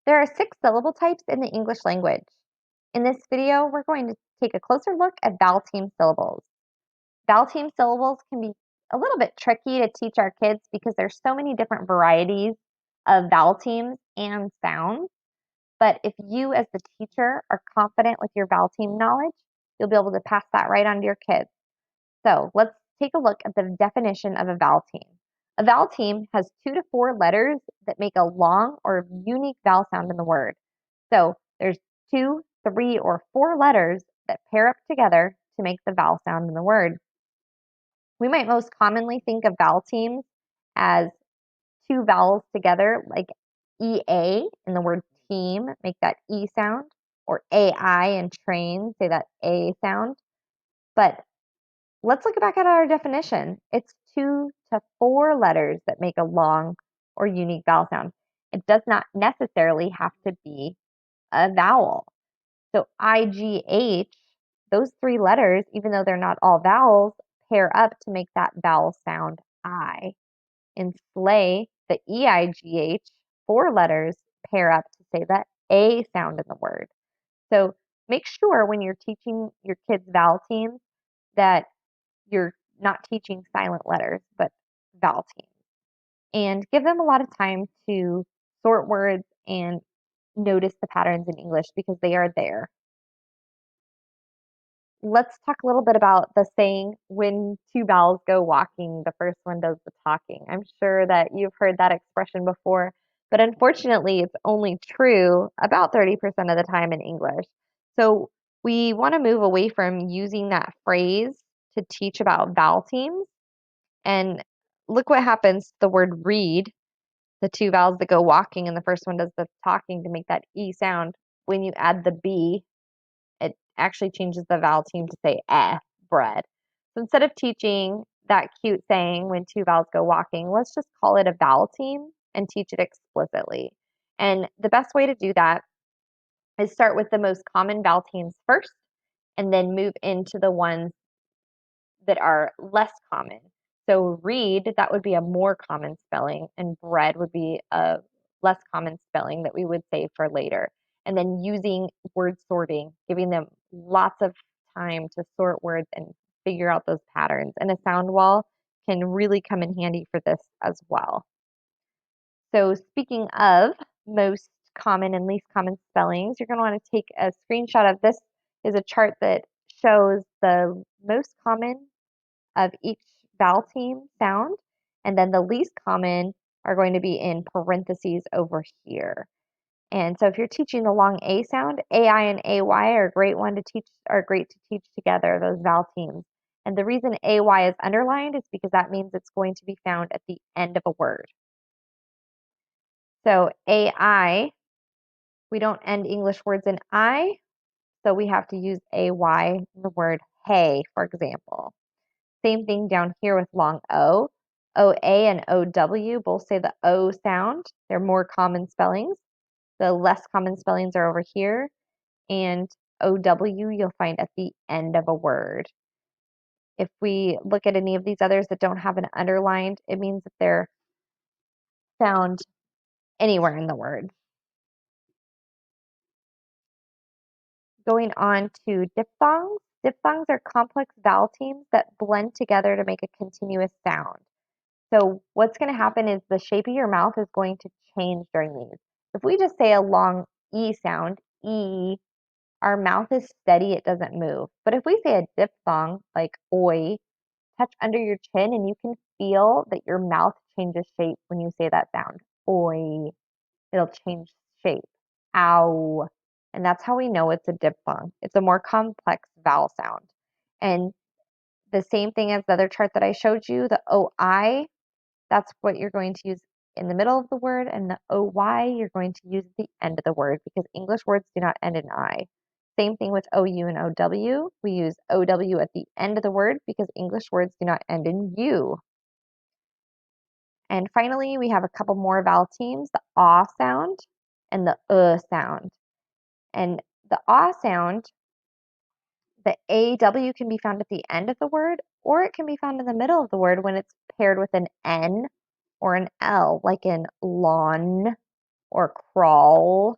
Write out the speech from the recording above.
There are 6 syllable types in the English language. In this video, we're going to take a closer look at vowel team syllables. Vowel team syllables can be a little bit tricky to teach our kids because there's so many different varieties of vowel teams and sounds. But if you as the teacher are confident with your vowel team knowledge, you'll be able to pass that right on to your kids. So let's take a look at the definition of a vowel team. A vowel team has 2 to 4 letters that make a long or unique vowel sound in the word. So there's 2, 3, or 4 letters that pair up together to make the vowel sound in the word. We might most commonly think of vowel teams as 2 vowels together, like EA in the word team, make that E sound, or AI in train, say that A sound. But let's look back at our definition. It's 2 to 4 letters that make a long or unique vowel sound. It does not necessarily have to be a vowel. So IGH, those 3 letters, even though they're not all vowels, pair up to make that vowel sound I. In sleigh, the EIGH, 4 letters, pair up to say that A sound in the word. So make sure when you're teaching your kids vowel teams that you're not teaching silent letters, but vowel teams. And give them a lot of time to sort words and notice the patterns in English because they are there. Let's talk a little bit about the saying, when 2 vowels go walking, the first one does the talking. I'm sure that you've heard that expression before, but unfortunately, it's only true about 30% of the time in English. So we want to move away from using that phrase to teach about vowel teams. And look what happens to the word read, the 2 vowels that go walking, and the first one does the talking to make that E sound. When you add the B, it actually changes the vowel team to say bread. So instead of teaching that cute saying, when 2 vowels go walking, let's just call it a vowel team and teach it explicitly. And the best way to do that is start with the most common vowel teams first and then move into the ones that are less common. So read, that would be a more common spelling, and bread would be a less common spelling that we would say for later. And then using word sorting, giving them lots of time to sort words and figure out those patterns. And a sound wall can really come in handy for this as well. So speaking of most common and least common spellings, you're going to want to take a screenshot of this. Is a chart that shows the most common of each vowel team sound, and then the least common are going to be in parentheses over here. And so if you're teaching the long A sound, AI and AY are great to teach together, those vowel teams. And the reason AY is underlined is because that means it's going to be found at the end of a word. So AI, we don't end English words in I, so we have to use AY in the word hey, for example. Same thing down here with long O. OA and OW both say the O sound. They're more common spellings. The less common spellings are over here. And OW you'll find at the end of a word. If we look at any of these others that don't have an underlined, it means that they're found anywhere in the word. Going on to diphthongs. Diphthongs are complex vowel teams that blend together to make a continuous sound. So what's going to happen is the shape of your mouth is going to change during these. If we just say a long E sound, E, our mouth is steady, it doesn't move. But if we say a diphthong, like oi, touch under your chin and you can feel that your mouth changes shape when you say that sound. Oi. It'll change shape. Ow. And that's how we know it's a diphthong. It's a more complex vowel sound. And the same thing as the other chart that I showed you, the OI, that's what you're going to use in the middle of the word, and the OY you're going to use at the end of the word because English words do not end in I. Same thing with OU and OW. We use OW at the end of the word because English words do not end in U. And finally, we have a couple more vowel teams, the ah sound and the sound. And the ah sound, the AW can be found at the end of the word, or it can be found in the middle of the word when it's paired with an N or an L, like in lawn. or crawl.